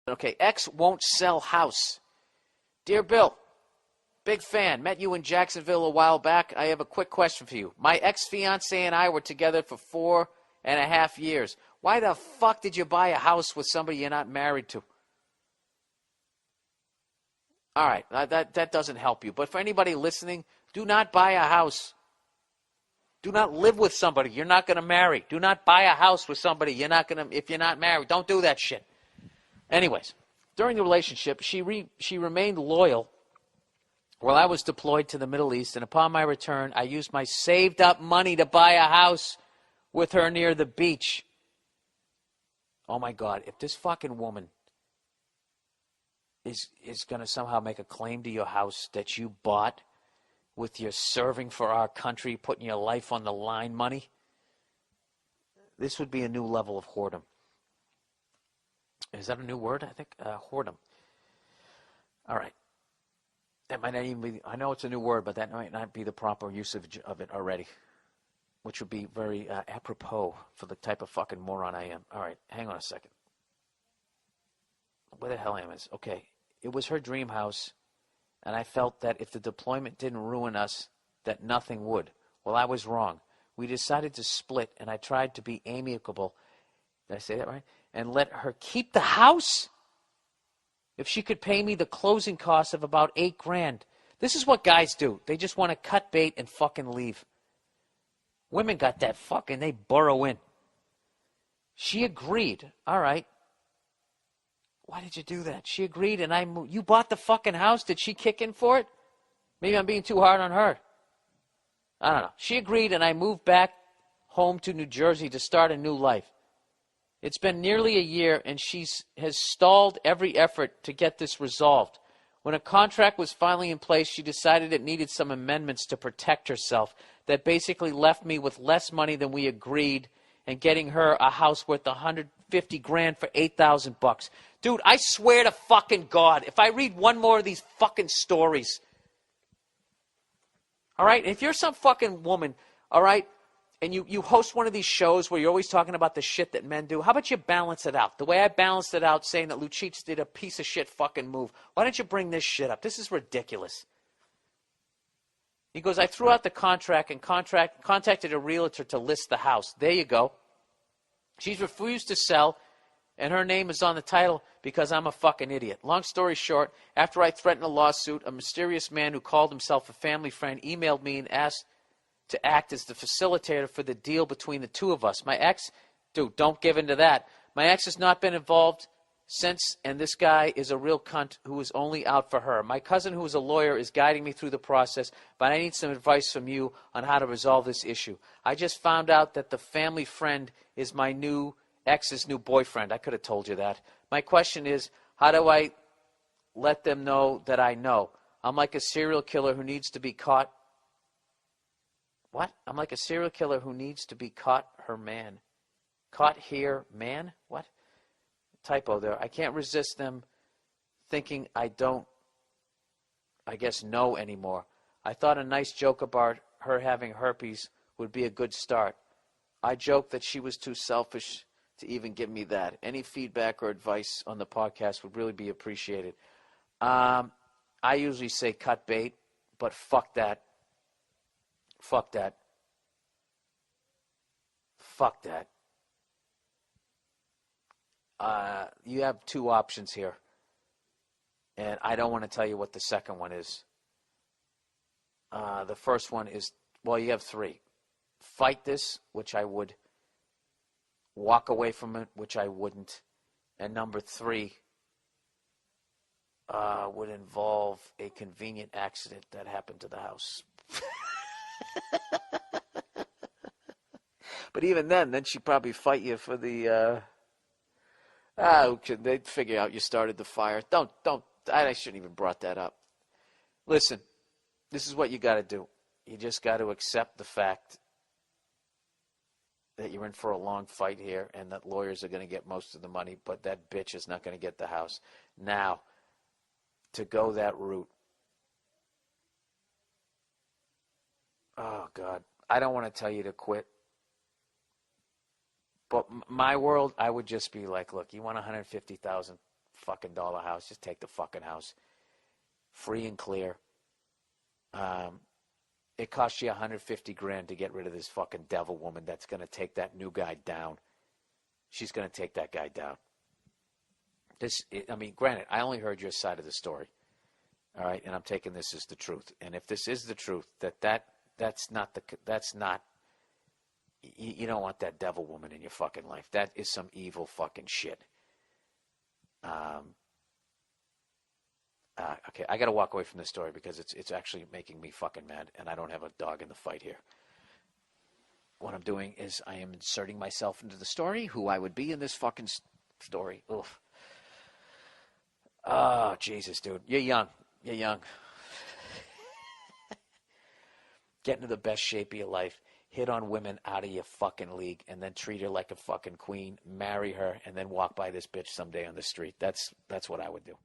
Okay, ex won't sell house. Dear Bill, big fan. Met you in Jacksonville a while back. I have a quick question for you. My ex-fiance and I were together for 4.5 years. Why the fuck did you buy a house with somebody you're not married to? All right, that doesn't help you. But for anybody listening, do not buy a house. Do not live with somebody you're not going to marry. Do not buy a house with somebody you're not going to, if you're not married. Don't do that shit. Anyways, during the relationship, she remained loyal while I was deployed to the Middle East, and upon my return, I used my saved up money to buy a house with her near the beach. Oh my God, if this fucking woman is going to somehow make a claim to your house that you bought with your serving for our country, putting your life on the line money, this would be a new level of whoredom. Is that a new word? I think whoredom. All right. That might not even be, I know it's a new word, but that might not be the proper usage of it already, which would be very apropos for the type of fucking moron I am. All right, hang on a second. Where the hell am I? Okay, it was her dream house, and I felt that if the deployment didn't ruin us, that nothing would. Well, I was wrong. We decided to split, and I tried to be amicable. Did I say that right? And let her keep the house if she could pay me the closing costs of about $8,000. This is what guys do. They just want to cut bait and fucking leave. Women got that fucking, they burrow in. She agreed. All right. Why did you do that? She agreed, and I moved. You bought the fucking house. Did she kick in for it? Maybe I'm being too hard on her. I don't know. She agreed, and I moved back home to New Jersey to start a new life. It's been nearly a year, and she has stalled every effort to get this resolved. When a contract was finally in place, she decided it needed some amendments to protect herself that basically left me with less money than we agreed and getting her a house worth $150,000 for $8,000. Dude, I swear to fucking God, if I read one more of these fucking stories, all right, if you're some fucking woman, all right, and you host one of these shows where you're always talking about the shit that men do, how about you balance it out? The way I balanced it out saying that Lucic did a piece of shit fucking move. Why don't you bring this shit up? This is ridiculous. He goes, I threw out the contract and contacted a realtor to list the house. There you go. She's refused to sell, and her name is on the title because I'm a fucking idiot. Long story short, after I threatened a lawsuit, a mysterious man who called himself a family friend emailed me and asked to act as the facilitator for the deal between the two of us. My ex, dude, don't give in to that. My ex has not been involved since, and this guy is a real cunt who is only out for her. My cousin, who is a lawyer, is guiding me through the process, but I need some advice from you on how to resolve this issue. I just found out that the family friend is my new ex's new boyfriend. I could have told you that. My question is, how do I let them know that I know? I'm like a serial killer who needs to be caught. What? I'm like a serial killer who needs to be caught her man. Caught here, man? What? Typo there. I can't resist them thinking I don't, I guess, know anymore. I thought a nice joke about her having herpes would be a good start. I joked that she was too selfish to even give me that. Any feedback or advice on the podcast would really be appreciated. I usually say cut bait, but fuck that. Fuck that. Fuck that. You have two options here. And I don't want to tell you what the second one is. The first one is, well, you have three. Fight this, which I would. Walk away from it, which I wouldn't. And number three would involve a convenient accident that happened to the house. But even then she'd probably fight you for the, they'd figure out you started the fire. I shouldn't even brought that up. Listen, this is what you got to do. You just got to accept the fact that you're in for a long fight here and that lawyers are going to get most of the money, but that bitch is not going to get the house. Now, to go that route, oh, God, I don't want to tell you to quit. But my world, I would just be like, look, you want $150,000, fucking dollar house. Just take the fucking house. Free and clear. It costs you $150,000 to get rid of this fucking devil woman that's going to take that new guy down. She's going to take that guy down. Granted, I only heard your side of the story. All right, and I'm taking this as the truth. And if this is the truth, that's not, you don't want that devil woman in your fucking life. That is some evil fucking shit. Okay, I got to walk away from this story because it's actually making me fucking mad, and I don't have a dog in the fight here. What I'm doing is I am inserting myself into the story, who I would be in this fucking story. Oof. Oh, Jesus, dude. You're young. You're young. Get into the best shape of your life. Hit on women out of your fucking league, and then treat her like a fucking queen. Marry her, and then walk by this bitch someday on the street. That's what I would do.